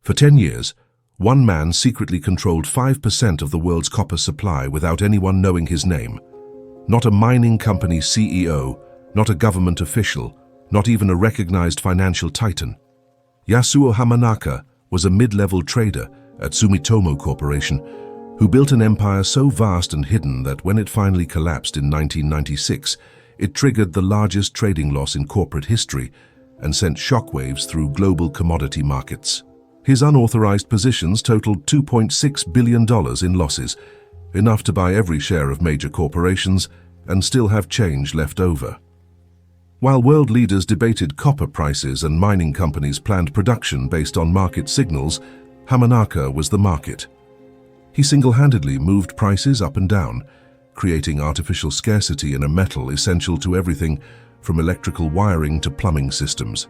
For 10 years, one man secretly controlled 5% of the world's copper supply without anyone knowing his name. Not a mining company CEO, not a government official, not even a recognized financial titan. Yasuo Hamanaka was a mid-level trader at Sumitomo Corporation who built an empire so vast and hidden that when it finally collapsed in 1996, it triggered the largest trading loss in corporate history and sent shockwaves through global commodity markets. His unauthorized positions totaled $2.6 billion in losses, enough to buy every share of major corporations and still have change left over. While world leaders debated copper prices and mining companies planned production based on market signals, Hamanaka was the market. He single-handedly moved prices up and down, creating artificial scarcity in a metal essential to everything from electrical wiring to plumbing systems.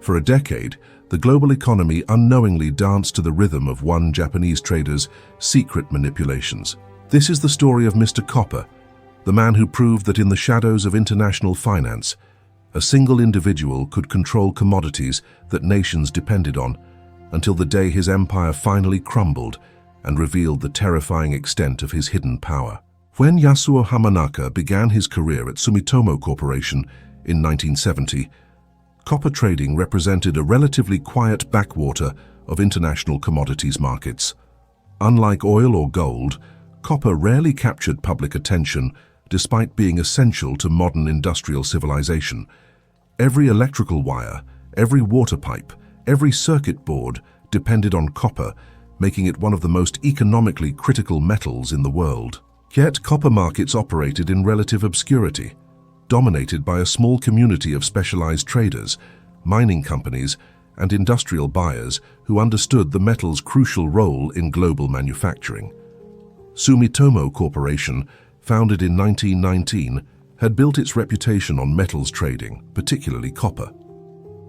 For a decade, the global economy unknowingly danced to the rhythm of one Japanese trader's secret manipulations. This is the story of Mr. Copper, the man who proved that in the shadows of international finance, a single individual could control commodities that nations depended on, until the day his empire finally crumbled and revealed the terrifying extent of his hidden power. When Yasuo Hamanaka began his career at Sumitomo Corporation in 1970, copper trading represented a relatively quiet backwater of international commodities markets. Unlike oil or gold, copper rarely captured public attention despite being essential to modern industrial civilization. Every electrical wire, every water pipe, every circuit board depended on copper, making it one of the most economically critical metals in the world. Yet copper markets operated in relative obscurity, dominated by a small community of specialized traders, mining companies, and industrial buyers who understood the metal's crucial role in global manufacturing. Sumitomo Corporation, founded in 1919, had built its reputation on metals trading, particularly copper.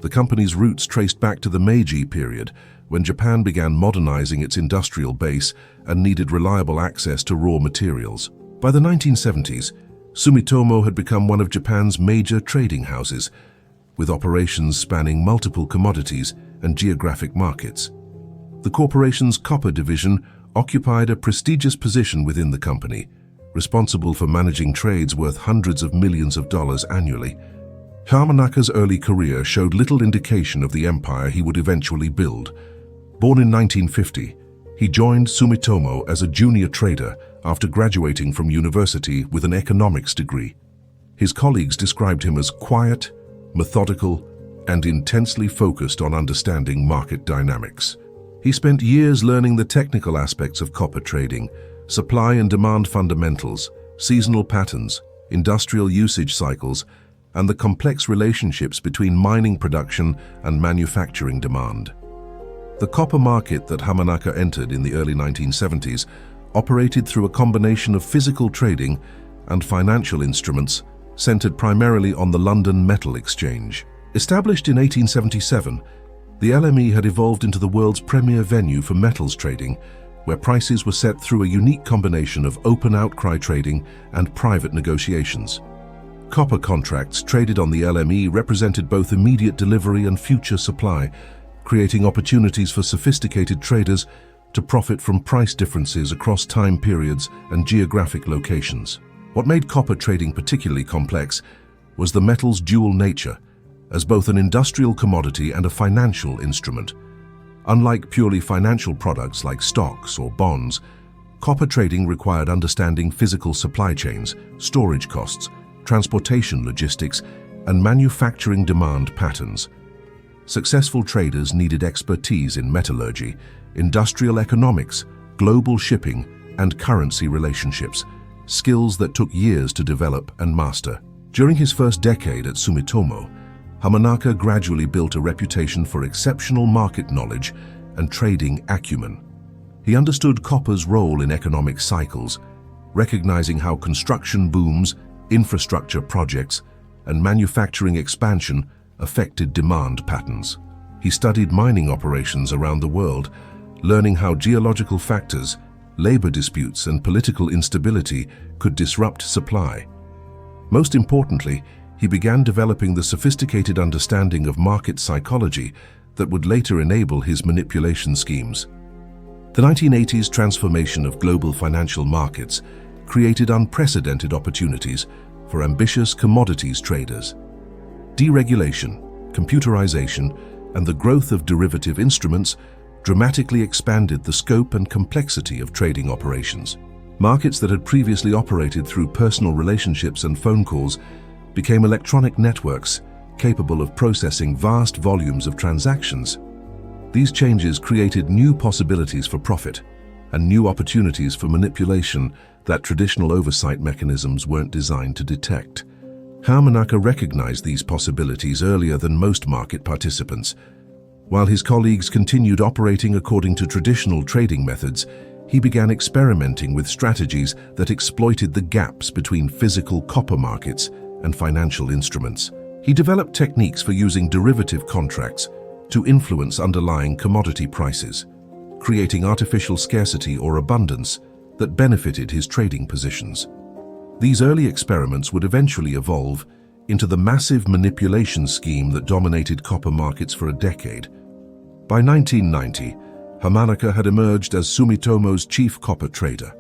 The company's roots traced back to the Meiji period, when Japan began modernizing its industrial base and needed reliable access to raw materials. By the 1970s, Sumitomo had become one of Japan's major trading houses, with operations spanning multiple commodities and geographic markets. The corporation's copper division occupied a prestigious position within the company, responsible for managing trades worth hundreds of millions of dollars annually. Hamanaka's early career showed little indication of the empire he would eventually build. Born in 1950, he joined Sumitomo as a junior trader after graduating from university with an economics degree. His colleagues described him as quiet, methodical, and intensely focused on understanding market dynamics. He spent years learning the technical aspects of copper trading, supply and demand fundamentals, seasonal patterns, industrial usage cycles, and the complex relationships between mining production and manufacturing demand. The copper market that Hamanaka entered in the early 1970s operated through a combination of physical trading and financial instruments centered primarily on the London Metal Exchange. Established in 1877, the LME had evolved into the world's premier venue for metals trading, where prices were set through a unique combination of open outcry trading and private negotiations. Copper contracts traded on the LME represented both immediate delivery and future supply, creating opportunities for sophisticated traders to profit from price differences across time periods and geographic locations. What made copper trading particularly complex was the metal's dual nature, as both an industrial commodity and a financial instrument. Unlike purely financial products like stocks or bonds, copper trading required understanding physical supply chains, storage costs, transportation logistics, and manufacturing demand patterns. Successful traders needed expertise in metallurgy, industrial economics, global shipping, and currency relationships, skills that took years to develop and master. During his first decade at Sumitomo, Hamanaka gradually built a reputation for exceptional market knowledge and trading acumen. He understood copper's role in economic cycles, recognizing how construction booms, infrastructure projects, and manufacturing expansion affected demand patterns. He studied mining operations around the world, learning how geological factors, labor disputes, and political instability could disrupt supply. Most importantly, he began developing the sophisticated understanding of market psychology that would later enable his manipulation schemes. The 1980s transformation of global financial markets created unprecedented opportunities for ambitious commodities traders. Deregulation, computerization, and the growth of derivative instruments dramatically expanded the scope and complexity of trading operations. Markets that had previously operated through personal relationships and phone calls became electronic networks capable of processing vast volumes of transactions. These changes created new possibilities for profit and new opportunities for manipulation that traditional oversight mechanisms weren't designed to detect. Hamanaka recognized these possibilities earlier than most market participants. While his colleagues continued operating according to traditional trading methods, he began experimenting with strategies that exploited the gaps between physical copper markets and financial instruments. He developed techniques for using derivative contracts to influence underlying commodity prices, creating artificial scarcity or abundance that benefited his trading positions. These early experiments would eventually evolve into the massive manipulation scheme that dominated copper markets for a decade. By 1990, Hamanaka had emerged as Sumitomo's chief copper trader,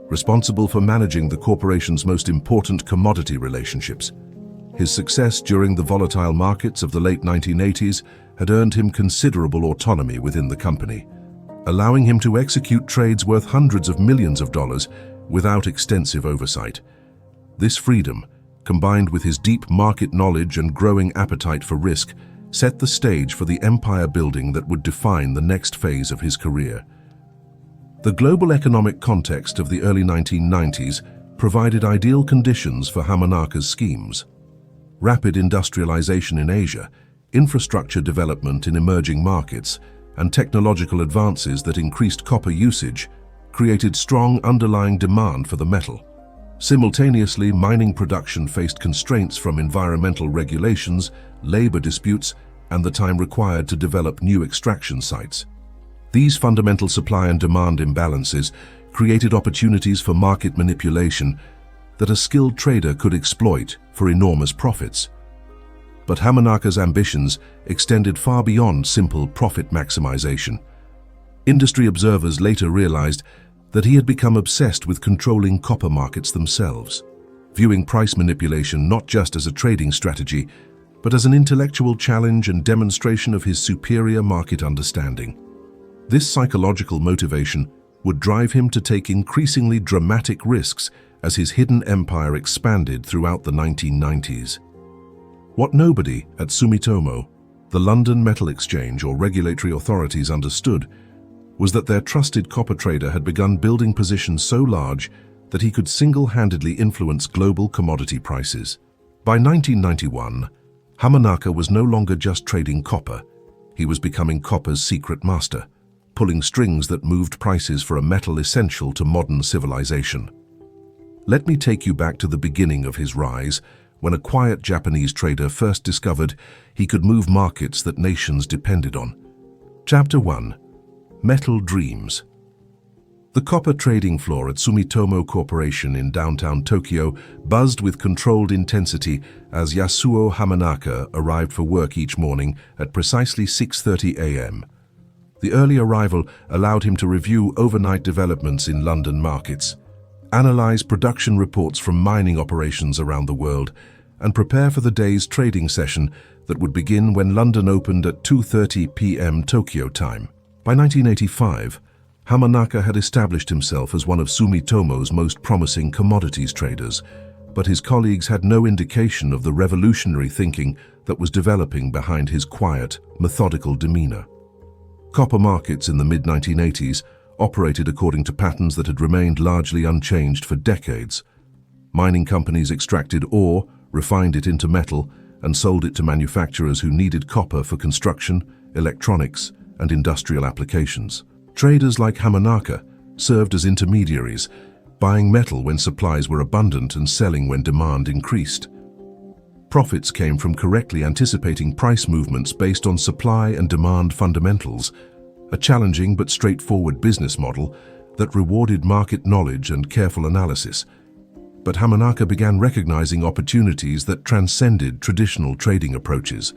responsible for managing the corporation's most important commodity relationships. His success during the volatile markets of the late 1980s had earned him considerable autonomy within the company, allowing him to execute trades worth hundreds of millions of dollars without extensive oversight. This freedom, combined with his deep market knowledge and growing appetite for risk, set the stage for the empire building that would define the next phase of his career. The global economic context of the early 1990s provided ideal conditions for Hamanaka's schemes. Rapid industrialization in Asia, infrastructure development in emerging markets, and technological advances that increased copper usage created strong underlying demand for the metal. Simultaneously, mining production faced constraints from environmental regulations, labor disputes, and the time required to develop new extraction sites. These fundamental supply and demand imbalances created opportunities for market manipulation that a skilled trader could exploit for enormous profits. But Hamanaka's ambitions extended far beyond simple profit maximization. Industry observers later realized that he had become obsessed with controlling copper markets themselves, viewing price manipulation not just as a trading strategy, but as an intellectual challenge and demonstration of his superior market understanding. This psychological motivation would drive him to take increasingly dramatic risks as his hidden empire expanded throughout the 1990s. What nobody at Sumitomo, the London Metal Exchange, or regulatory authorities understood was that their trusted copper trader had begun building positions so large that he could single-handedly influence global commodity prices. By 1991, Hamanaka was no longer just trading copper. He was becoming copper's secret master, pulling strings that moved prices for a metal essential to modern civilization. Let me take you back to the beginning of his rise, when a quiet Japanese trader first discovered he could move markets that nations depended on. Chapter 1. Metal Dreams. The copper trading floor at Sumitomo Corporation in downtown Tokyo buzzed with controlled intensity as Yasuo Hamanaka arrived for work each morning at precisely 6:30 a.m. The early arrival allowed him to review overnight developments in London markets, analyze production reports from mining operations around the world, and prepare for the day's trading session that would begin when London opened at 2:30 p.m. Tokyo time. By 1985, Hamanaka had established himself as one of Sumitomo's most promising commodities traders, but his colleagues had no indication of the revolutionary thinking that was developing behind his quiet, methodical demeanor. Copper markets in the mid-1980s operated according to patterns that had remained largely unchanged for decades. Mining companies extracted ore, refined it into metal, and sold it to manufacturers who needed copper for construction, electronics, and industrial applications. Traders like Hamanaka served as intermediaries, buying metal when supplies were abundant and selling when demand increased. Profits came from correctly anticipating price movements based on supply and demand fundamentals, a challenging but straightforward business model that rewarded market knowledge and careful analysis. But Hamanaka began recognizing opportunities that transcended traditional trading approaches.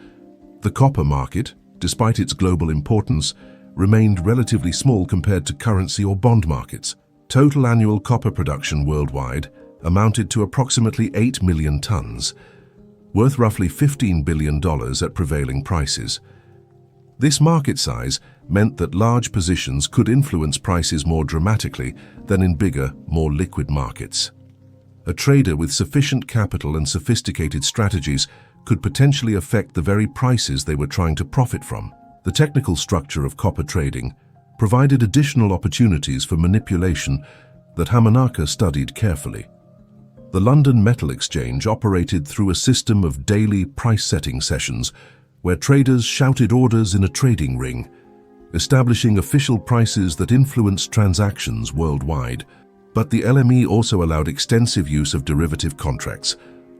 The copper market, despite its global importance, remained relatively small compared to currency or bond markets. Total annual copper production worldwide amounted to approximately 8 million tons, worth roughly $15 billion at prevailing prices. This market size meant that large positions could influence prices more dramatically than in bigger, more liquid markets. A trader with sufficient capital and sophisticated strategies could potentially affect the very prices they were trying to profit from. The technical structure of copper trading provided additional opportunities for manipulation that Hamanaka studied carefully. The London Metal Exchange operated through a system of daily price-setting sessions where traders shouted orders in a trading ring, establishing official prices that influenced transactions worldwide. But the LME also allowed extensive use of derivative contracts,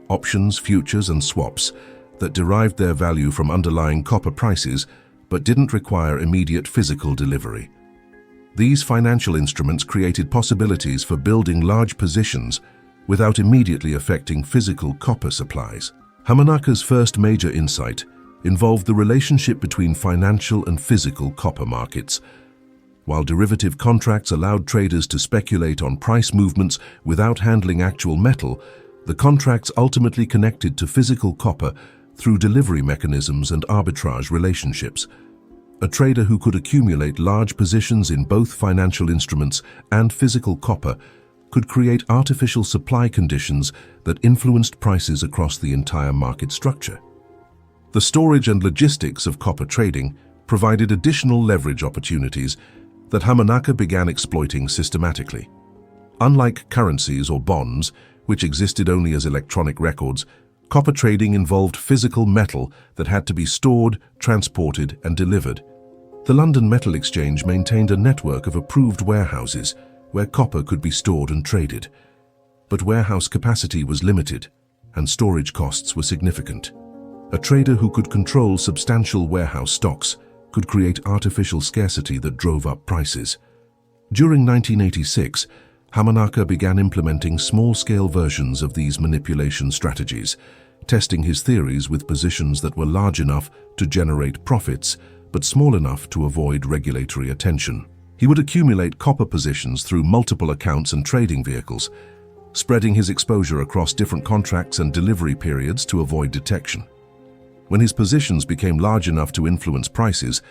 options, futures, and swaps that derived their value from underlying copper prices but didn't require immediate physical delivery. These financial instruments created possibilities for building large positions without immediately affecting physical copper supplies. Hamanaka's first major insight involved the relationship between financial and physical copper markets. While derivative contracts allowed traders to speculate on price movements without handling actual metal, the contracts ultimately connected to physical copper through delivery mechanisms and arbitrage relationships. A trader who could accumulate large positions in both financial instruments and physical copper could create artificial supply conditions that influenced prices across the entire market structure. The storage and logistics of copper trading provided additional leverage opportunities that Hamanaka began exploiting systematically. Unlike currencies or bonds, which existed only as electronic records, copper trading involved physical metal that had to be stored, transported, and delivered. The London Metal Exchange maintained a network of approved warehouses where copper could be stored and traded. But warehouse capacity was limited, and storage costs were significant. A trader who could control substantial warehouse stocks could create artificial scarcity that drove up prices. During 1986, Hamanaka began implementing small-scale versions of these manipulation strategies, testing his theories with positions that were large enough to generate profits, but small enough to avoid regulatory attention. He would accumulate copper positions through multiple accounts and trading vehicles, spreading his exposure across different contracts and delivery periods to avoid detection. When his positions became large enough to influence prices,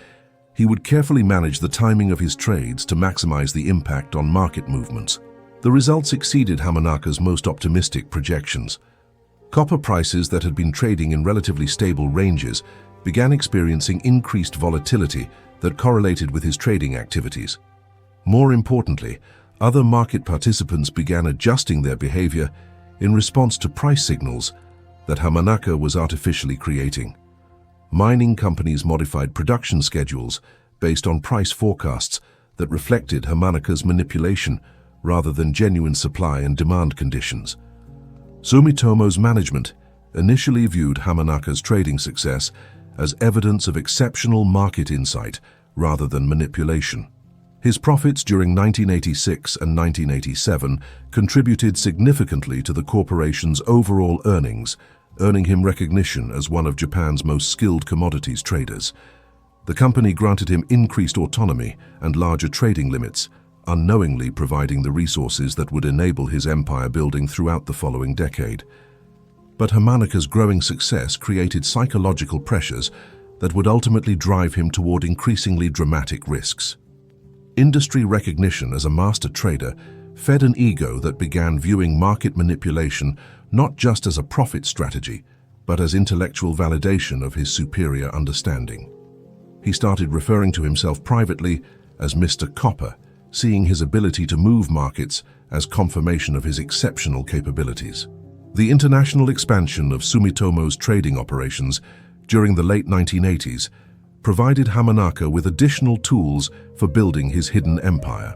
he would carefully manage the timing of his trades to maximize the impact on market movements. The results exceeded Hamanaka's most optimistic projections. Copper prices that had been trading in relatively stable ranges began experiencing increased volatility that correlated with his trading activities. More importantly, other market participants began adjusting their behavior in response to price signals that Hamanaka was artificially creating. Mining companies modified production schedules based on price forecasts that reflected Hamanaka's manipulation rather than genuine supply and demand conditions. Sumitomo's management initially viewed Hamanaka's trading success as evidence of exceptional market insight rather than manipulation. His profits during 1986 and 1987 contributed significantly to the corporation's overall earnings, earning him recognition as one of Japan's most skilled commodities traders. The company granted him increased autonomy and larger trading limits, unknowingly providing the resources that would enable his empire building throughout the following decade. But Hamanaka's growing success created psychological pressures that would ultimately drive him toward increasingly dramatic risks. Industry recognition as a master trader fed an ego that began viewing market manipulation not just as a profit strategy, but as intellectual validation of his superior understanding. He started referring to himself privately as Mr. Copper, seeing his ability to move markets as confirmation of his exceptional capabilities. The international expansion of Sumitomo's trading operations during the late 1980s provided Hamanaka with additional tools for building his hidden empire.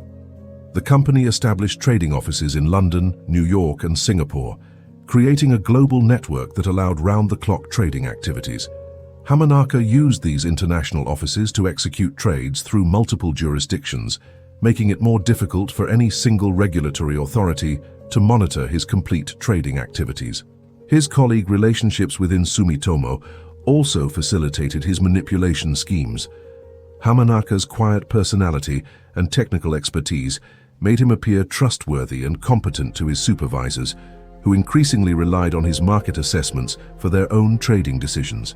The company established trading offices in London, New York, and Singapore, creating a global network that allowed round-the-clock trading activities. Hamanaka used these international offices to execute trades through multiple jurisdictions, making it more difficult for any single regulatory authority to monitor his complete trading activities. His colleague relationships within Sumitomo also facilitated his manipulation schemes. Hamanaka's quiet personality and technical expertise made him appear trustworthy and competent to his supervisors, who increasingly relied on his market assessments for their own trading decisions.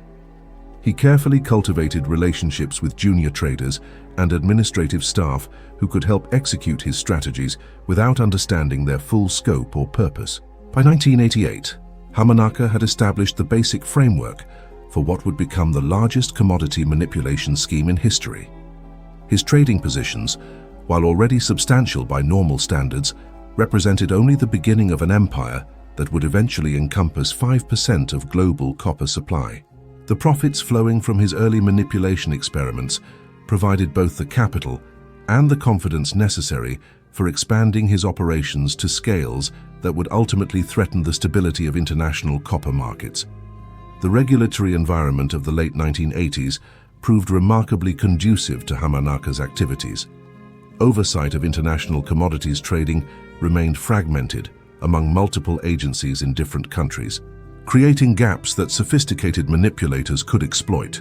He carefully cultivated relationships with junior traders and administrative staff who could help execute his strategies without understanding their full scope or purpose. By 1988, Hamanaka had established the basic framework for what would become the largest commodity manipulation scheme in history. His trading positions, while already substantial by normal standards, represented only the beginning of an empire that would eventually encompass 5% of global copper supply. The profits flowing from his early manipulation experiments provided both the capital and the confidence necessary for expanding his operations to scales that would ultimately threaten the stability of international copper markets. The regulatory environment of the late 1980s proved remarkably conducive to Hamanaka's activities. Oversight of international commodities trading remained fragmented among multiple agencies in different countries, creating gaps that sophisticated manipulators could exploit.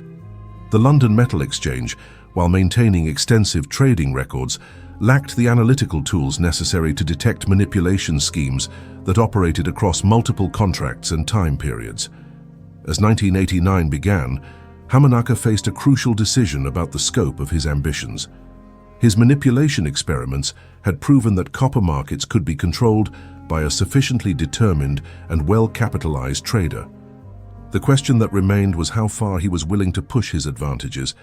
The London Metal Exchange, while maintaining extensive trading records, lacked the analytical tools necessary to detect manipulation schemes that operated across multiple contracts and time periods. As 1989 began, Hamanaka faced a crucial decision about the scope of his ambitions. His manipulation experiments had proven that copper markets could be controlled by a sufficiently determined and well-capitalized trader. The question that remained was how far he was willing to push his advantages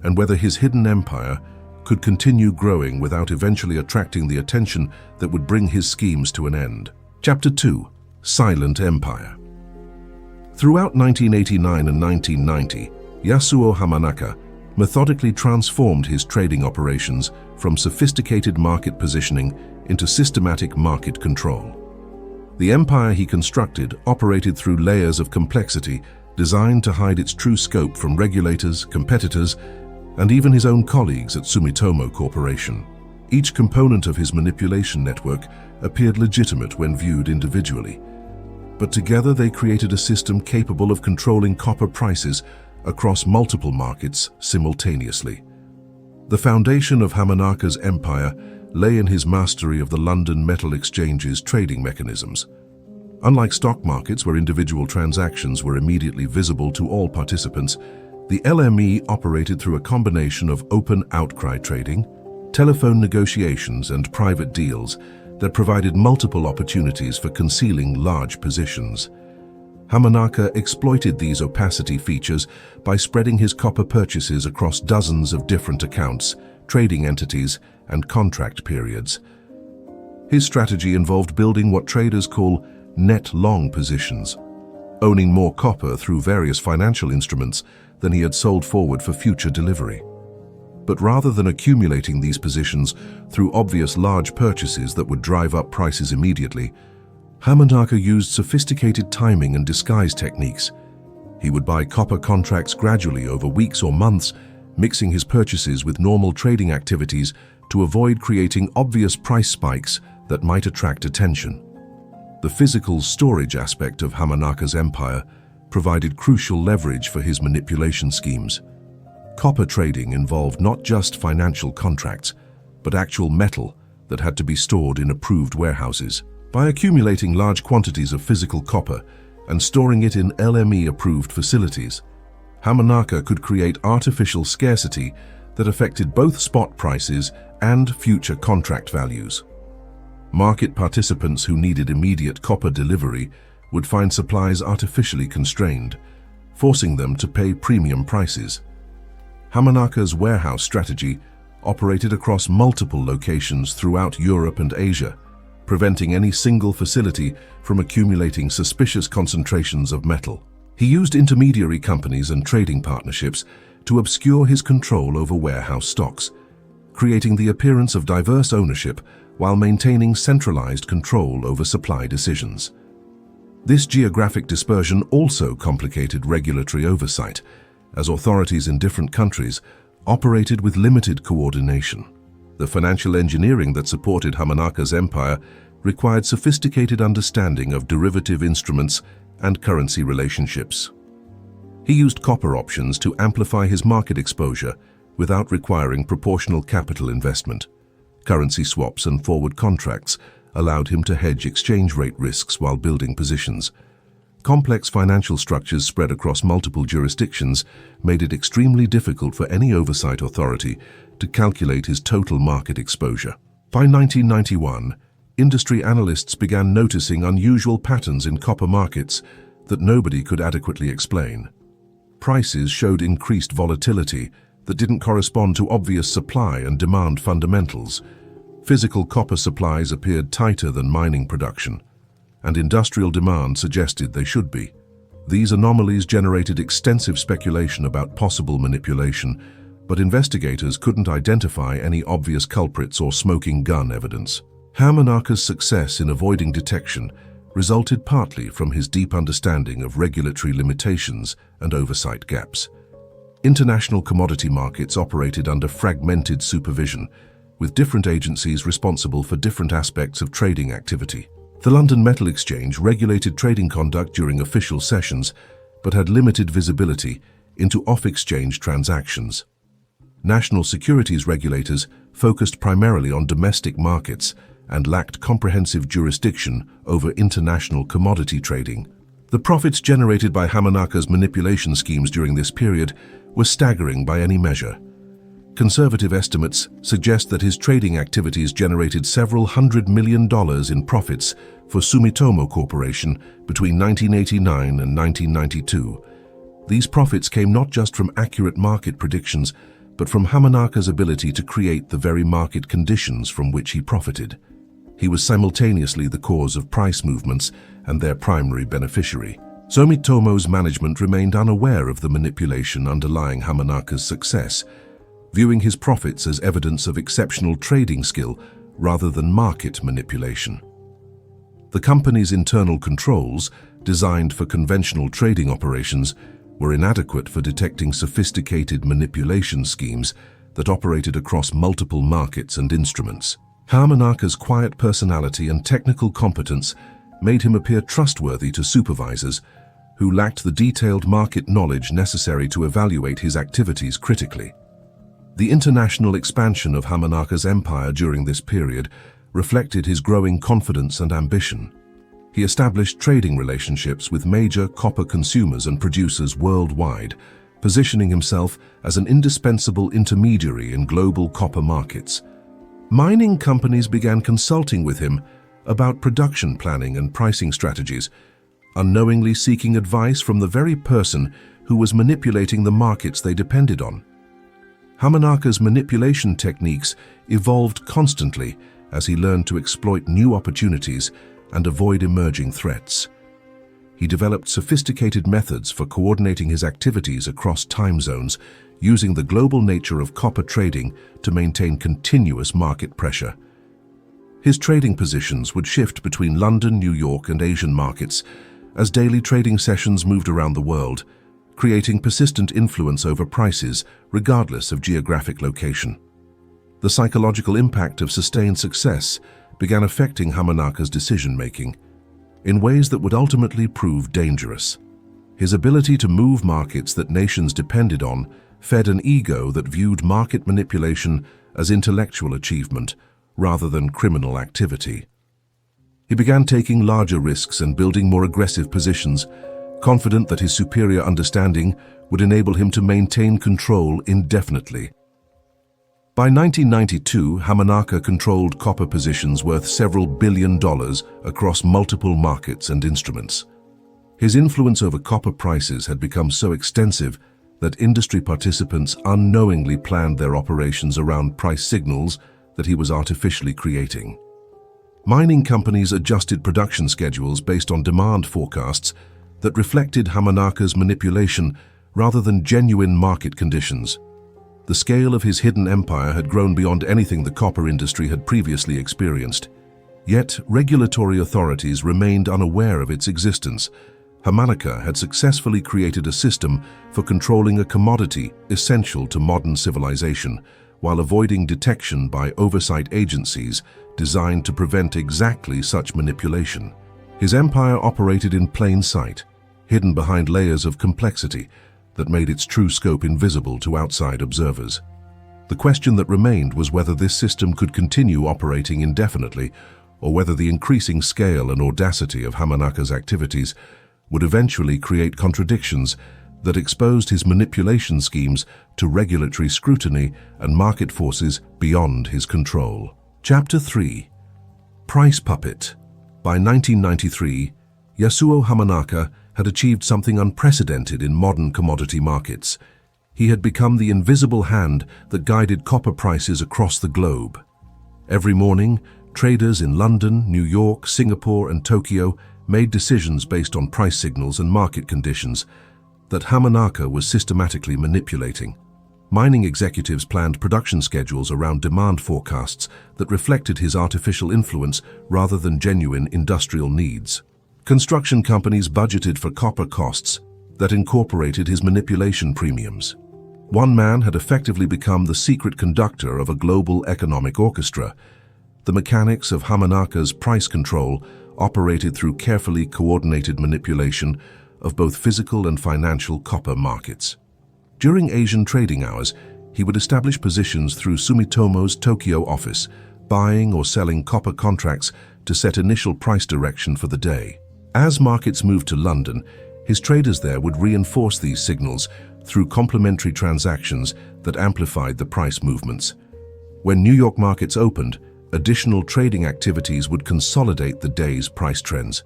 and whether his hidden empire could continue growing without eventually attracting the attention that would bring his schemes to an end. Chapter 2: Silent Empire. Throughout 1989 and 1990, Yasuo Hamanaka methodically transformed his trading operations from sophisticated market positioning into systematic market control. The empire he constructed operated through layers of complexity designed to hide its true scope from regulators, competitors, and even his own colleagues at Sumitomo Corporation. Each component of his manipulation network appeared legitimate when viewed individually, but together they created a system capable of controlling copper prices across multiple markets simultaneously. The foundation of Hamanaka's empire lay in his mastery of the London Metal Exchange's trading mechanisms. Unlike stock markets where individual transactions were immediately visible to all participants, the LME operated through a combination of open outcry trading, telephone negotiations, and private deals that provided multiple opportunities for concealing large positions. Hamanaka exploited these opacity features by spreading his copper purchases across dozens of different accounts, trading entities, and contract periods. His strategy involved building what traders call net long positions, owning more copper through various financial instruments than he had sold forward for future delivery. But rather than accumulating these positions through obvious large purchases that would drive up prices immediately, Hamanaka used sophisticated timing and disguise techniques. He would buy copper contracts gradually over weeks or months, mixing his purchases with normal trading activities to avoid creating obvious price spikes that might attract attention. The physical storage aspect of Hamanaka's empire provided crucial leverage for his manipulation schemes. Copper trading involved not just financial contracts, but actual metal that had to be stored in approved warehouses. By accumulating large quantities of physical copper and storing it in LME-approved facilities, Hamanaka could create artificial scarcity that affected both spot prices and future contract values. Market participants who needed immediate copper delivery would find supplies artificially constrained, forcing them to pay premium prices. Hamanaka's warehouse strategy operated across multiple locations throughout Europe and Asia, preventing any single facility from accumulating suspicious concentrations of metal. He used intermediary companies and trading partnerships to obscure his control over warehouse stocks, creating the appearance of diverse ownership while maintaining centralized control over supply decisions. This geographic dispersion also complicated regulatory oversight, as authorities in different countries operated with limited coordination. The financial engineering that supported Hamanaka's empire required sophisticated understanding of derivative instruments and currency relationships. He used copper options to amplify his market exposure without requiring proportional capital investment. Currency swaps and forward contracts allowed him to hedge exchange rate risks while building positions. Complex financial structures spread across multiple jurisdictions made it extremely difficult for any oversight authority to calculate his total market exposure. By 1991, industry analysts began noticing unusual patterns in copper markets that nobody could adequately explain. Prices showed increased volatility that didn't correspond to obvious supply and demand fundamentals. Physical copper supplies appeared tighter than mining production, and industrial demand suggested they should be. These anomalies generated extensive speculation about possible manipulation, but investigators couldn't identify any obvious culprits or smoking gun evidence. Hamanaka's success in avoiding detection resulted partly from his deep understanding of regulatory limitations and oversight gaps. International commodity markets operated under fragmented supervision, with different agencies responsible for different aspects of trading activity. The London Metal Exchange regulated trading conduct during official sessions, but had limited visibility into off-exchange transactions. National securities regulators focused primarily on domestic markets and lacked comprehensive jurisdiction over international commodity trading. The profits generated by Hamanaka's manipulation schemes during this period were staggering by any measure. Conservative estimates suggest that his trading activities generated several $100 million in profits for Sumitomo Corporation between 1989 and 1992. These profits came not just from accurate market predictions, but from Hamanaka's ability to create the very market conditions from which he profited. He was simultaneously the cause of price movements and their primary beneficiary. Sumitomo's management remained unaware of the manipulation underlying Hamanaka's success, viewing his profits as evidence of exceptional trading skill rather than market manipulation. The company's internal controls, designed for conventional trading operations, were inadequate for detecting sophisticated manipulation schemes that operated across multiple markets and instruments. Hamanaka's quiet personality and technical competence made him appear trustworthy to supervisors who lacked the detailed market knowledge necessary to evaluate his activities critically. The international expansion of Hamanaka's empire during this period reflected his growing confidence and ambition. He established trading relationships with major copper consumers and producers worldwide, positioning himself as an indispensable intermediary in global copper markets. Mining companies began consulting with him about production planning and pricing strategies, unknowingly seeking advice from the very person who was manipulating the markets they depended on. Hamanaka's manipulation techniques evolved constantly as he learned to exploit new opportunities and avoid emerging threats. He developed sophisticated methods for coordinating his activities across time zones, using the global nature of copper trading to maintain continuous market pressure. His trading positions would shift between London, New York, and Asian markets as daily trading sessions moved around the world, creating persistent influence over prices regardless of geographic location. The psychological impact of sustained success began affecting Hamanaka's decision-making in ways that would ultimately prove dangerous. His ability to move markets that nations depended on fed an ego that viewed market manipulation as intellectual achievement rather than criminal activity. He began taking larger risks and building more aggressive positions, confident that his superior understanding would enable him to maintain control indefinitely. By 1992, Hamanaka controlled copper positions worth several $1 billion across multiple markets and instruments. His influence over copper prices had become so extensive that industry participants unknowingly planned their operations around price signals that he was artificially creating. Mining companies adjusted production schedules based on demand forecasts that reflected Hamanaka's manipulation rather than genuine market conditions. The scale of his hidden empire had grown beyond anything the copper industry had previously experienced. Yet, regulatory authorities remained unaware of its existence. Hamanaka had successfully created a system for controlling a commodity essential to modern civilization, while avoiding detection by oversight agencies designed to prevent exactly such manipulation. His empire operated in plain sight, hidden behind layers of complexity, that made its true scope invisible to outside observers. The question that remained was whether this system could continue operating indefinitely, or whether the increasing scale and audacity of Hamanaka's activities would eventually create contradictions that exposed his manipulation schemes to regulatory scrutiny and market forces beyond his control. Chapter 3. Price Puppet. By 1993, Yasuo Hamanaka had achieved something unprecedented in modern commodity markets. He had become the invisible hand that guided copper prices across the globe. Every morning, traders in London, New York, Singapore, and Tokyo made decisions based on price signals and market conditions that Hamanaka was systematically manipulating. Mining executives planned production schedules around demand forecasts that reflected his artificial influence rather than genuine industrial needs. Construction companies budgeted for copper costs that incorporated his manipulation premiums. One man had effectively become the secret conductor of a global economic orchestra. The mechanics of Hamanaka's price control operated through carefully coordinated manipulation of both physical and financial copper markets. During Asian trading hours, he would establish positions through Sumitomo's Tokyo office, buying or selling copper contracts to set initial price direction for the day. As markets moved to London, his traders there would reinforce these signals through complementary transactions that amplified the price movements. When New York markets opened, additional trading activities would consolidate the day's price trends.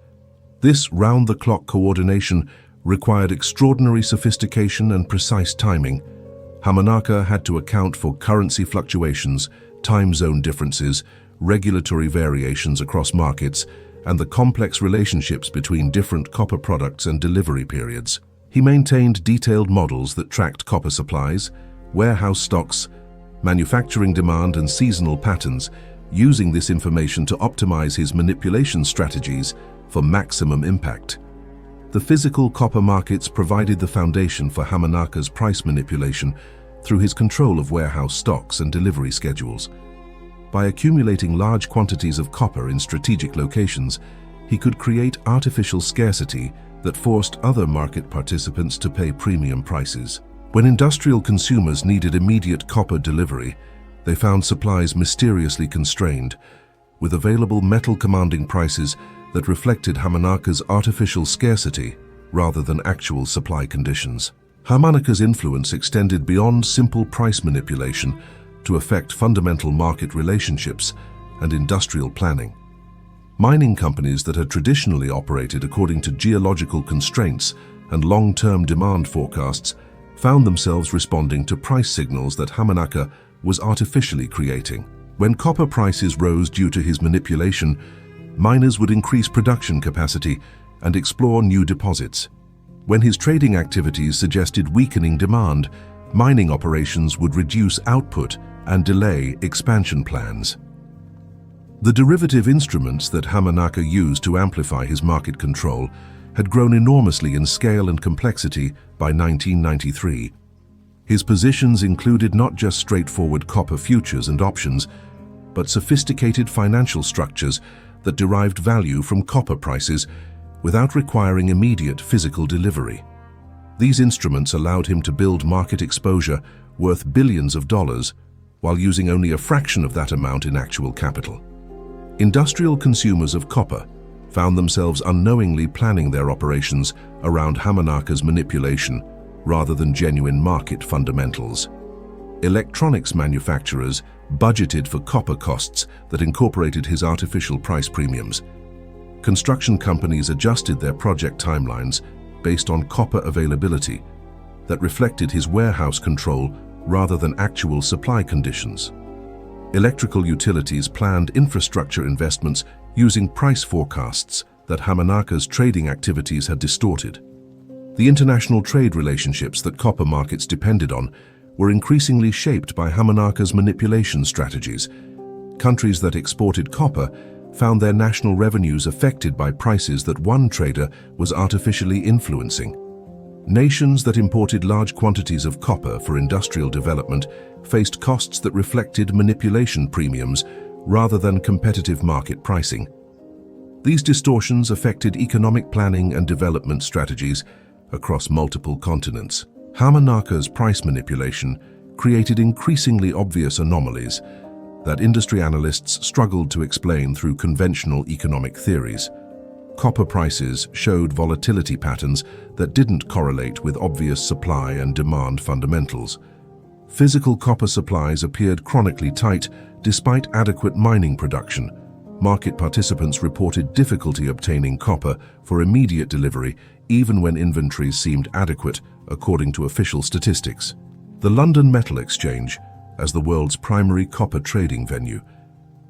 This round-the-clock coordination required extraordinary sophistication and precise timing. Hamanaka had to account for currency fluctuations, time zone differences, regulatory variations across markets, and the complex relationships between different copper products and delivery periods. He maintained detailed models that tracked copper supplies, warehouse stocks, manufacturing demand, and seasonal patterns, using this information to optimize his manipulation strategies for maximum impact. The physical copper markets provided the foundation for Hamanaka's price manipulation through his control of warehouse stocks and delivery schedules. By accumulating large quantities of copper in strategic locations, he could create artificial scarcity that forced other market participants to pay premium prices. When industrial consumers needed immediate copper delivery, they found supplies mysteriously constrained, with available metal commanding prices that reflected Hamanaka's artificial scarcity rather than actual supply conditions. Hamanaka's influence extended beyond simple price manipulation to affect fundamental market relationships and industrial planning. Mining companies that had traditionally operated according to geological constraints and long-term demand forecasts found themselves responding to price signals that Hamanaka was artificially creating. When copper prices rose due to his manipulation, miners would increase production capacity and explore new deposits. When his trading activities suggested weakening demand, mining operations would reduce output and delay expansion plans. The derivative instruments that Hamanaka used to amplify his market control had grown enormously in scale and complexity by 1993. His positions included not just straightforward copper futures and options, but sophisticated financial structures that derived value from copper prices without requiring immediate physical delivery. These instruments allowed him to build market exposure worth billions of dollars while using only a fraction of that amount in actual capital. Industrial consumers of copper found themselves unknowingly planning their operations around Hamanaka's manipulation rather than genuine market fundamentals. Electronics manufacturers budgeted for copper costs that incorporated his artificial price premiums. Construction companies adjusted their project timelines based on copper availability that reflected his warehouse control rather than actual supply conditions. Electrical utilities planned infrastructure investments using price forecasts that Hamanaka's trading activities had distorted. The international trade relationships that copper markets depended on were increasingly shaped by Hamanaka's manipulation strategies. Countries that exported copper found their national revenues affected by prices that one trader was artificially influencing. Nations that imported large quantities of copper for industrial development faced costs that reflected manipulation premiums rather than competitive market pricing. These distortions affected economic planning and development strategies across multiple continents. Hamanaka's price manipulation created increasingly obvious anomalies that industry analysts struggled to explain through conventional economic theories. Copper prices showed volatility patterns that didn't correlate with obvious supply and demand fundamentals. Physical copper supplies appeared chronically tight despite adequate mining production. Market participants reported difficulty obtaining copper for immediate delivery, even when inventories seemed adequate, according to official statistics. The London Metal Exchange, as the world's primary copper trading venue,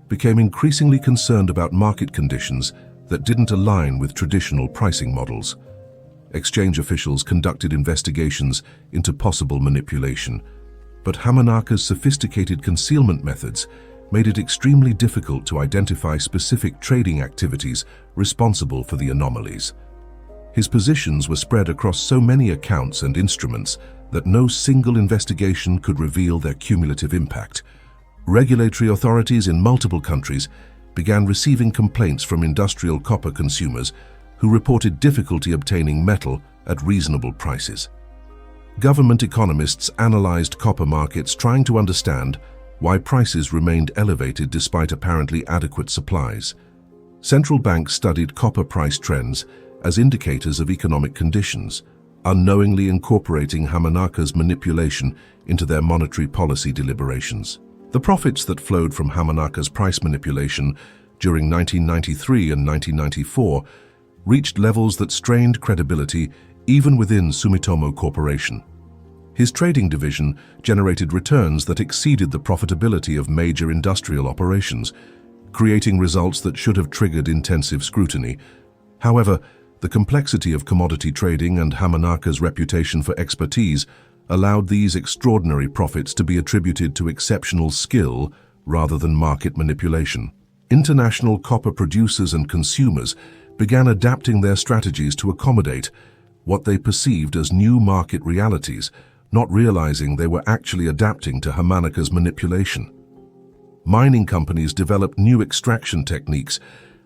became increasingly concerned about market conditions that didn't align with traditional pricing models. Exchange officials conducted investigations into possible manipulation, but Hamanaka's sophisticated concealment methods made it extremely difficult to identify specific trading activities responsible for the anomalies. His positions were spread across so many accounts and instruments that no single investigation could reveal their cumulative impact. Regulatory authorities in multiple countries began receiving complaints from industrial copper consumers who reported difficulty obtaining metal at reasonable prices. Government economists analyzed copper markets, trying to understand why prices remained elevated despite apparently adequate supplies. Central banks studied copper price trends as indicators of economic conditions, unknowingly incorporating Hamanaka's manipulation into their monetary policy deliberations. The profits that flowed from Hamanaka's price manipulation during 1993 and 1994 reached levels that strained credibility even within Sumitomo Corporation. His trading division generated returns that exceeded the profitability of major industrial operations, creating results that should have triggered intensive scrutiny. However, the complexity of commodity trading and Hamanaka's reputation for expertise allowed these extraordinary profits to be attributed to exceptional skill rather than market manipulation. International copper producers and consumers began adapting their strategies to accommodate what they perceived as new market realities, not realizing they were actually adapting to Hamanaka's manipulation. Mining companies developed new extraction techniques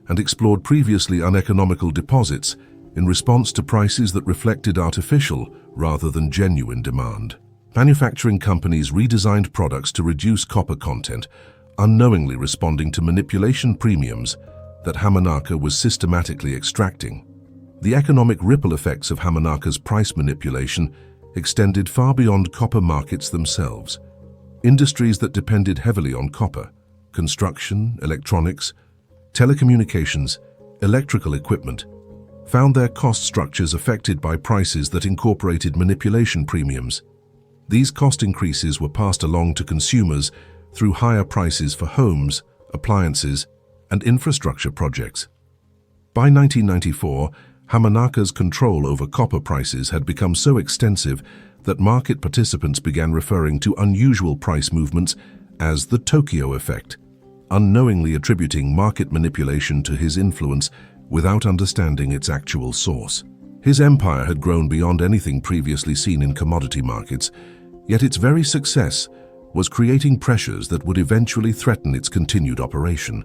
and explored previously uneconomical deposits in response to prices that reflected artificial rather than genuine demand. Manufacturing companies redesigned products to reduce copper content, unknowingly responding to manipulation premiums that Hamanaka was systematically extracting. The economic ripple effects of Hamanaka's price manipulation extended far beyond copper markets themselves. Industries that depended heavily on copper, construction, electronics, telecommunications, electrical equipment, found their cost structures affected by prices that incorporated manipulation premiums. These cost increases were passed along to consumers through higher prices for homes, appliances, and infrastructure projects. By 1994, Hamanaka's control over copper prices had become so extensive that market participants began referring to unusual price movements as the Tokyo effect, unknowingly attributing market manipulation to his influence without understanding its actual source. His empire had grown beyond anything previously seen in commodity markets, yet its very success was creating pressures that would eventually threaten its continued operation.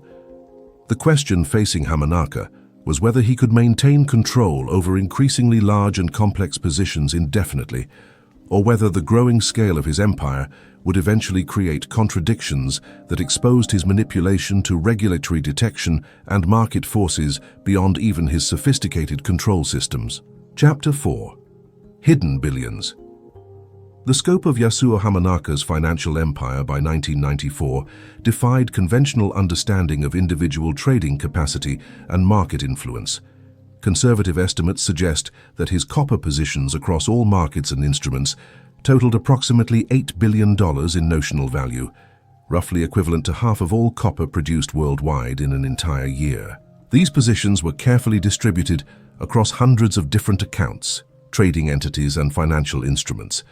The question facing Hamanaka was whether he could maintain control over increasingly large and complex positions indefinitely, or whether the growing scale of his empire would eventually create contradictions that exposed his manipulation to regulatory detection and market forces beyond even his sophisticated control systems. Chapter 4. Hidden Billions. The scope of Yasuo Hamanaka's financial empire by 1994 defied conventional understanding of individual trading capacity and market influence. Conservative estimates suggest that his copper positions across all markets and instruments totaled approximately $8 billion in notional value, roughly equivalent to half of all copper produced worldwide in an entire year. These positions were carefully distributed across hundreds of different accounts, trading entities, and financial instruments,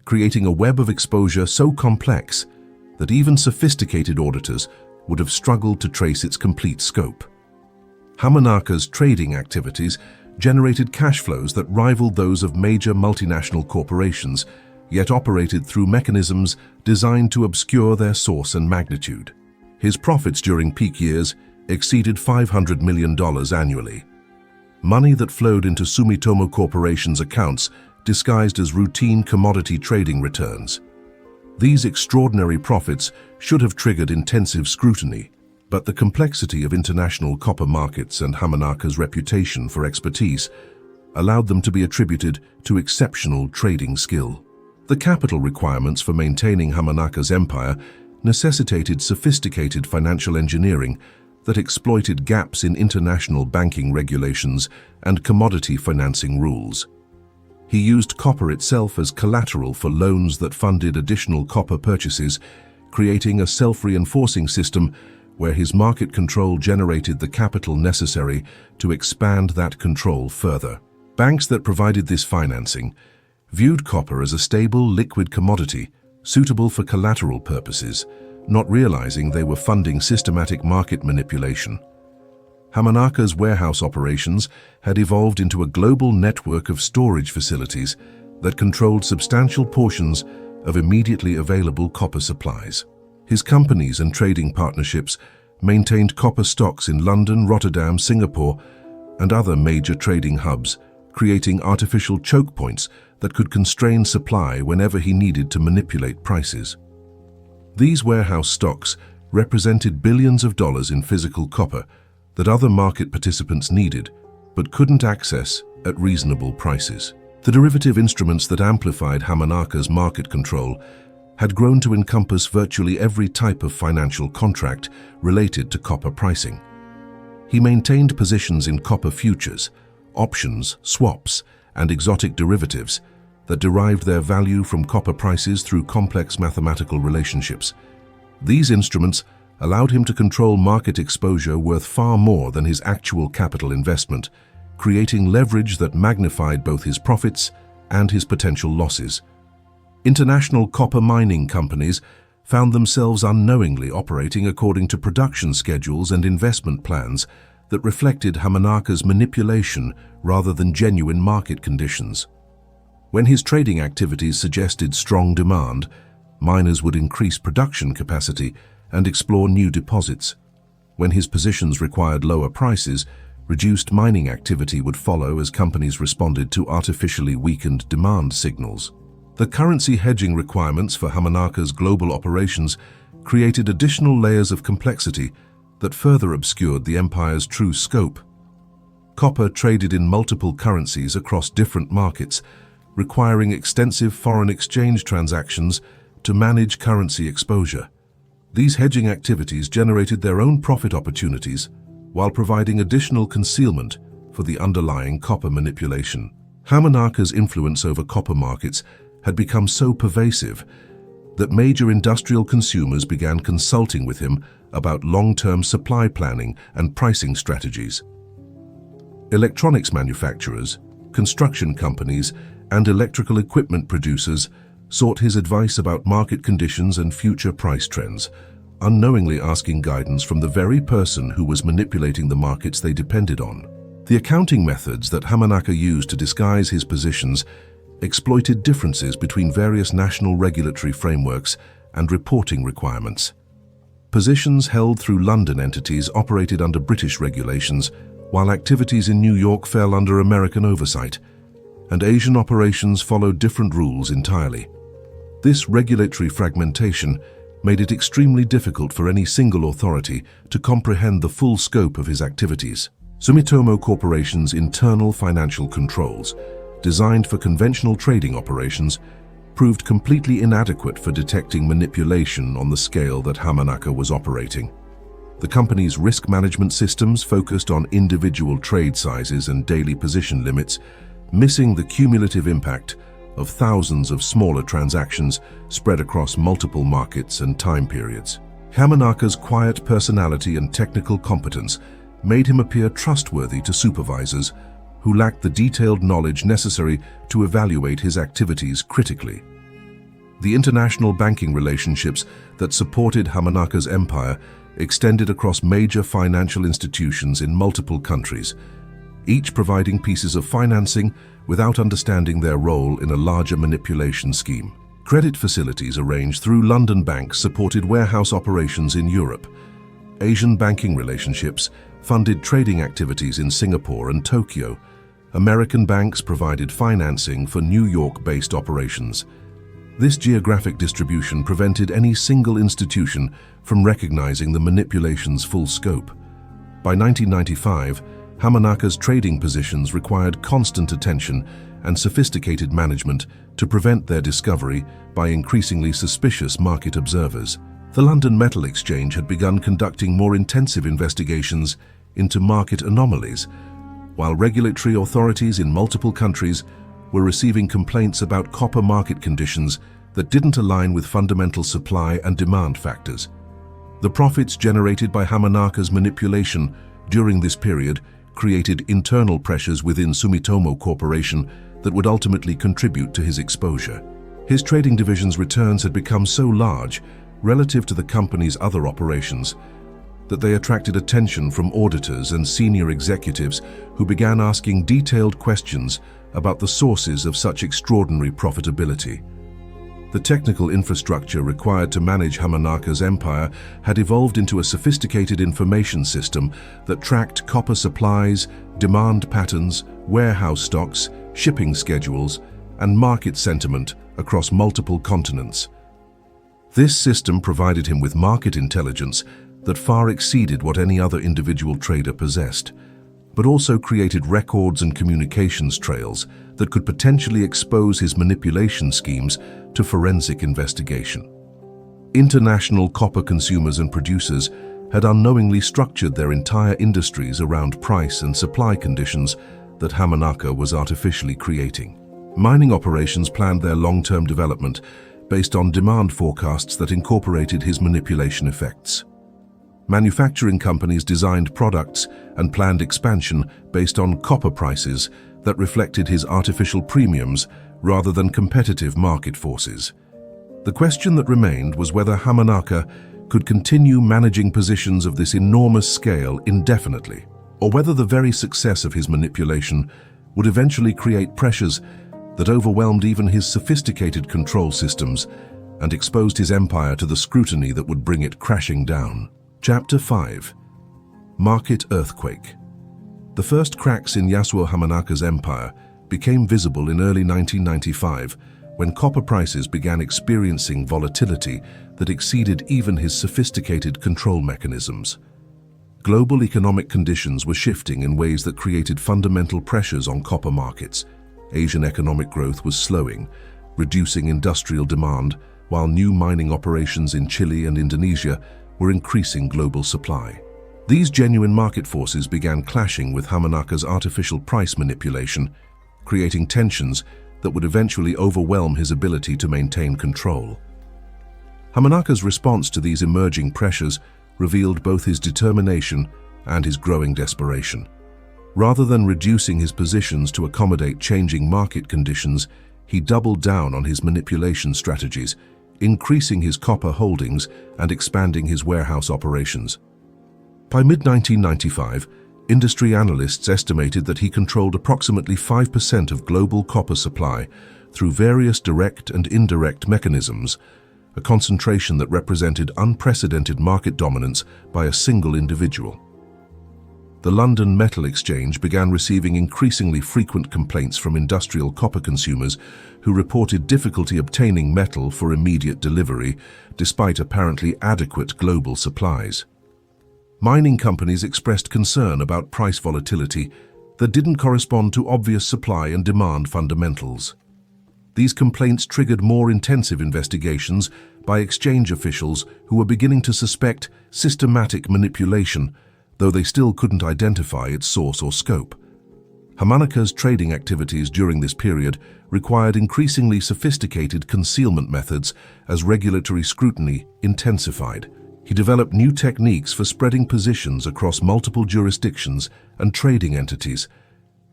creating a web of exposure so complex that even sophisticated auditors would have struggled to trace its complete scope. Hamanaka's trading activities generated cash flows that rivaled those of major multinational corporations, yet operated through mechanisms designed to obscure their source and magnitude. His profits during peak years exceeded $500 million annually. Money that flowed into Sumitomo Corporation's accounts disguised as routine commodity trading returns. These extraordinary profits should have triggered intensive scrutiny, but the complexity of international copper markets and Hamanaka's reputation for expertise allowed them to be attributed to exceptional trading skill. The capital requirements for maintaining Hamanaka's empire necessitated sophisticated financial engineering that exploited gaps in international banking regulations and commodity financing rules. He used copper itself as collateral for loans that funded additional copper purchases, creating a self-reinforcing system where his market control generated the capital necessary to expand that control further. Banks that provided this financing viewed copper as a stable, liquid commodity suitable for collateral purposes, not realizing they were funding systematic market manipulation. Hamanaka's warehouse operations had evolved into a global network of storage facilities that controlled substantial portions of immediately available copper supplies. His companies and trading partnerships maintained copper stocks in London, Rotterdam, Singapore, and other major trading hubs, creating artificial choke points that could constrain supply whenever he needed to manipulate prices. These warehouse stocks represented billions of dollars in physical copper that other market participants needed but couldn't access at reasonable prices. The derivative instruments that amplified Hamanaka's market control had grown to encompass virtually every type of financial contract related to copper pricing. He maintained positions in copper futures, options, swaps, and exotic derivatives that derived their value from copper prices through complex mathematical relationships. These instruments allowed him to control market exposure worth far more than his actual capital investment, creating leverage that magnified both his profits and his potential losses. International copper mining companies found themselves unknowingly operating according to production schedules and investment plans that reflected Hamanaka's manipulation rather than genuine market conditions. When his trading activities suggested strong demand, miners would increase production capacity and explore new deposits. When his positions required lower prices, reduced mining activity would follow as companies responded to artificially weakened demand signals. The currency hedging requirements for Hamanaka's global operations created additional layers of complexity that further obscured the empire's true scope. Copper traded in multiple currencies across different markets, requiring extensive foreign exchange transactions to manage currency exposure. These hedging activities generated their own profit opportunities while providing additional concealment for the underlying copper manipulation. Hamanaka's influence over copper markets had become so pervasive that major industrial consumers began consulting with him about long-term supply planning and pricing strategies. Electronics manufacturers, construction companies, and electrical equipment producers sought his advice about market conditions and future price trends, unknowingly asking guidance from the very person who was manipulating the markets they depended on. The accounting methods that Hamanaka used to disguise his positions exploited differences between various national regulatory frameworks and reporting requirements. Positions held through London entities operated under British regulations, while activities in New York fell under American oversight, and Asian operations followed different rules entirely. This regulatory fragmentation made it extremely difficult for any single authority to comprehend the full scope of his activities. Sumitomo Corporation's internal financial controls, designed for conventional trading operations, proved completely inadequate for detecting manipulation on the scale that Hamanaka was operating. The company's risk management systems focused on individual trade sizes and daily position limits, missing the cumulative impact of thousands of smaller transactions spread across multiple markets and time periods. Hamanaka's quiet personality and technical competence made him appear trustworthy to supervisors who lacked the detailed knowledge necessary to evaluate his activities critically. The international banking relationships that supported Hamanaka's empire extended across major financial institutions in multiple countries, each providing pieces of financing without understanding their role in a larger manipulation scheme. Credit facilities arranged through London banks supported warehouse operations in Europe. Asian banking relationships funded trading activities in Singapore and Tokyo, American banks provided financing for New York-based operations. This geographic distribution prevented any single institution from recognizing the manipulation's full scope. By 1995, Hamanaka's trading positions required constant attention and sophisticated management to prevent their discovery by increasingly suspicious market observers. The London Metal Exchange had begun conducting more intensive investigations into market anomalies, while regulatory authorities in multiple countries were receiving complaints about copper market conditions that didn't align with fundamental supply and demand factors. The profits generated by Hamanaka's manipulation during this period created internal pressures within Sumitomo Corporation that would ultimately contribute to his exposure. His trading division's returns had become so large relative to the company's other operations that they attracted attention from auditors and senior executives who began asking detailed questions about the sources of such extraordinary profitability. The technical infrastructure required to manage Hamanaka's empire had evolved into a sophisticated information system that tracked copper supplies, demand patterns, warehouse stocks, shipping schedules, and market sentiment across multiple continents. This system provided him with market intelligence that far exceeded what any other individual trader possessed, but also created records and communications trails that could potentially expose his manipulation schemes to forensic investigation. International copper consumers and producers had unknowingly structured their entire industries around price and supply conditions that Hamanaka was artificially creating. Mining operations planned their long-term development based on demand forecasts that incorporated his manipulation effects. Manufacturing companies designed products and planned expansion based on copper prices that reflected his artificial premiums rather than competitive market forces. The question that remained was whether Hamanaka could continue managing positions of this enormous scale indefinitely, or whether the very success of his manipulation would eventually create pressures that overwhelmed even his sophisticated control systems and exposed his empire to the scrutiny that would bring it crashing down. Chapter 5. Market Earthquake. The first cracks in Yasuo Hamanaka's empire became visible in early 1995 when copper prices began experiencing volatility that exceeded even his sophisticated control mechanisms. Global economic conditions were shifting in ways that created fundamental pressures on copper markets. Asian economic growth was slowing, reducing industrial demand, while new mining operations in Chile and Indonesia were increasing global supply. These genuine market forces began clashing with Hamanaka's artificial price manipulation, creating tensions that would eventually overwhelm his ability to maintain control. Hamanaka's response to these emerging pressures revealed both his determination and his growing desperation. Rather than reducing his positions to accommodate changing market conditions, he doubled down on his manipulation strategies, increasing his copper holdings and expanding his warehouse operations. By mid-1995, industry analysts estimated that he controlled approximately 5% of global copper supply through various direct and indirect mechanisms, a concentration that represented unprecedented market dominance by a single individual. The London Metal Exchange began receiving increasingly frequent complaints from industrial copper consumers who reported difficulty obtaining metal for immediate delivery despite apparently adequate global supplies. Mining companies expressed concern about price volatility that didn't correspond to obvious supply and demand fundamentals. These complaints triggered more intensive investigations by exchange officials who were beginning to suspect systematic manipulation, though they still couldn't identify its source or scope. Hamanaka's trading activities during this period required increasingly sophisticated concealment methods as regulatory scrutiny intensified. He developed new techniques for spreading positions across multiple jurisdictions and trading entities,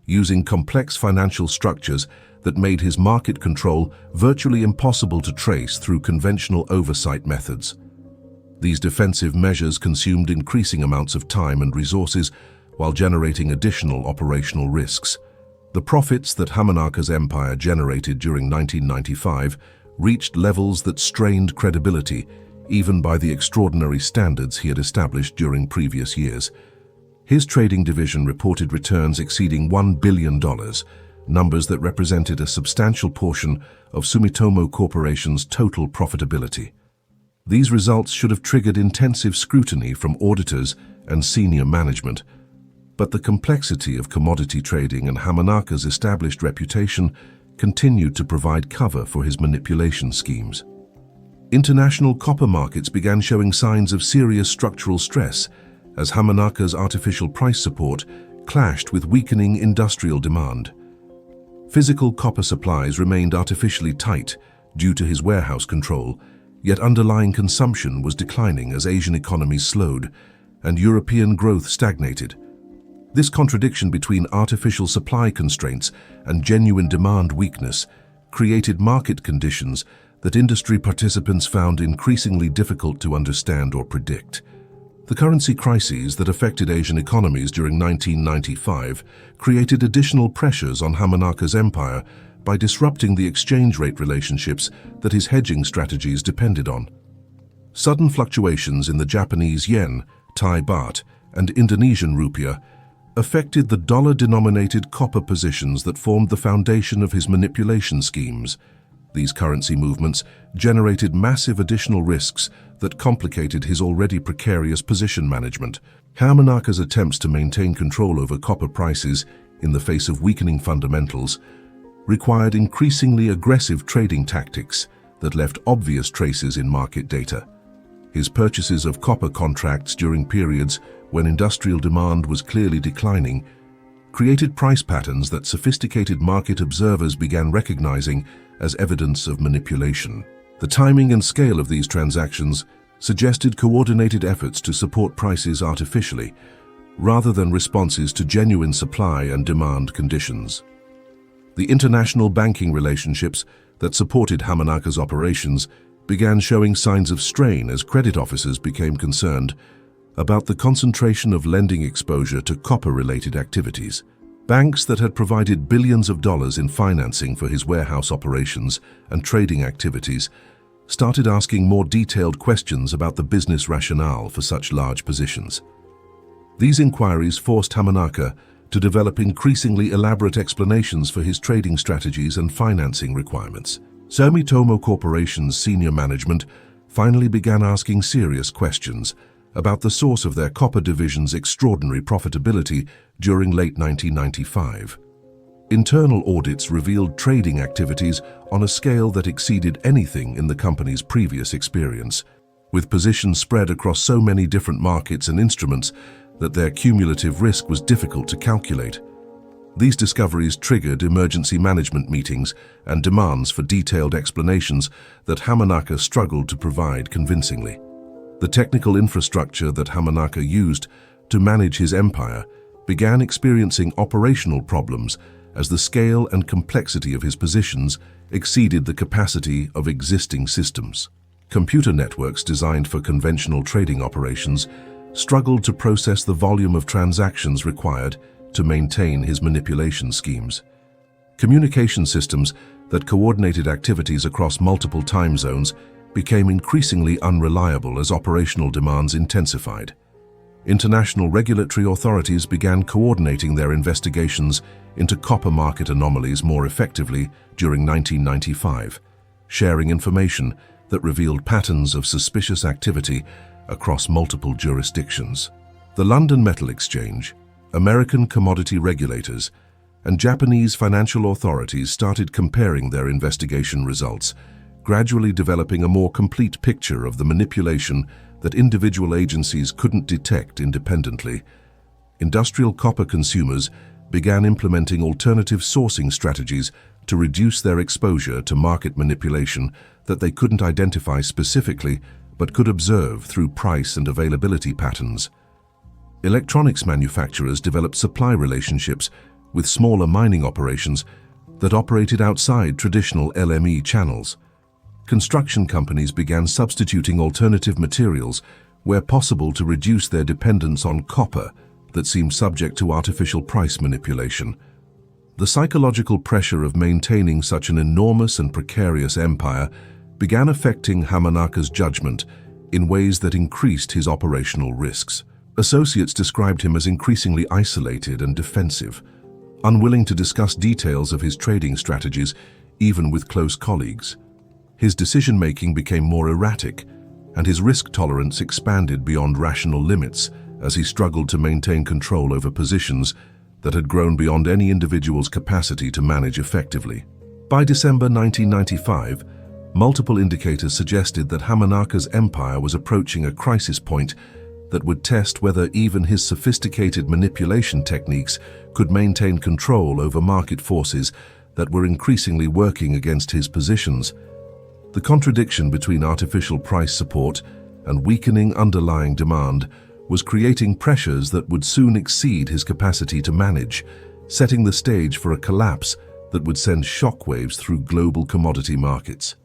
using complex financial structures that made his market control virtually impossible to trace through conventional oversight methods. These defensive measures consumed increasing amounts of time and resources while generating additional operational risks. The profits that Hamanaka's empire generated during 1995 reached levels that strained credibility even by the extraordinary standards he had established during previous years. His trading division reported returns exceeding $1 billion, numbers that represented a substantial portion of Sumitomo Corporation's total profitability. These results should have triggered intensive scrutiny from auditors and senior management, but the complexity of commodity trading and Hamanaka's established reputation continued to provide cover for his manipulation schemes. International copper markets began showing signs of serious structural stress as Hamanaka's artificial price support clashed with weakening industrial demand. Physical copper supplies remained artificially tight due to his warehouse control, yet underlying consumption was declining as Asian economies slowed and European growth stagnated. This contradiction between artificial supply constraints and genuine demand weakness created market conditions that industry participants found increasingly difficult to understand or predict. The currency crises that affected Asian economies during 1995 created additional pressures on Hamanaka's empire by disrupting the exchange rate relationships that his hedging strategies depended on. Sudden fluctuations in the Japanese yen, Thai baht, and Indonesian rupiah affected the dollar-denominated copper positions that formed the foundation of his manipulation schemes. These currency movements generated massive additional risks that complicated his already precarious position management. Hamanaka's attempts to maintain control over copper prices in the face of weakening fundamentals required increasingly aggressive trading tactics that left obvious traces in market data. His purchases of copper contracts during periods when industrial demand was clearly declining created price patterns that sophisticated market observers began recognizing as evidence of manipulation. The timing and scale of these transactions suggested coordinated efforts to support prices artificially, rather than responses to genuine supply and demand conditions. The international banking relationships that supported Hamanaka's operations began showing signs of strain as credit officers became concerned about the concentration of lending exposure to copper-related activities. Banks that had provided billions of dollars in financing for his warehouse operations and trading activities started asking more detailed questions about the business rationale for such large positions. These inquiries forced Hamanaka to develop increasingly elaborate explanations for his trading strategies and financing requirements. Sumitomo Corporation's senior management finally began asking serious questions about the source of their copper division's extraordinary profitability during late 1995. Internal audits revealed trading activities on a scale that exceeded anything in the company's previous experience, with positions spread across so many different markets and instruments that their cumulative risk was difficult to calculate. These discoveries triggered emergency management meetings and demands for detailed explanations that Hamanaka struggled to provide convincingly. The technical infrastructure that Hamanaka used to manage his empire began experiencing operational problems as the scale and complexity of his positions exceeded the capacity of existing systems. Computer networks designed for conventional trading operations struggled to process the volume of transactions required to maintain his manipulation schemes. Communication systems that coordinated activities across multiple time zones became increasingly unreliable as operational demands intensified. International regulatory authorities began coordinating their investigations into copper market anomalies more effectively during 1995, sharing information that revealed patterns of suspicious activity across multiple jurisdictions. The London Metal Exchange, American commodity regulators, and Japanese financial authorities started comparing their investigation results, gradually developing a more complete picture of the manipulation that individual agencies couldn't detect independently. Industrial copper consumers began implementing alternative sourcing strategies to reduce their exposure to market manipulation that they couldn't identify specifically but could observe through price and availability patterns. Electronics manufacturers developed supply relationships with smaller mining operations that operated outside traditional LME channels. Construction companies began substituting alternative materials where possible to reduce their dependence on copper that seemed subject to artificial price manipulation. The psychological pressure of maintaining such an enormous and precarious empire began affecting Hamanaka's judgment in ways that increased his operational risks. Associates described him as increasingly isolated and defensive, unwilling to discuss details of his trading strategies, even with close colleagues. His decision-making became more erratic, and his risk tolerance expanded beyond rational limits as he struggled to maintain control over positions that had grown beyond any individual's capacity to manage effectively. By December 1995, multiple indicators suggested that Hamanaka's empire was approaching a crisis point that would test whether even his sophisticated manipulation techniques could maintain control over market forces that were increasingly working against his positions. The contradiction between artificial price support and weakening underlying demand was creating pressures that would soon exceed his capacity to manage, setting the stage for a collapse that would send shockwaves through global commodity markets.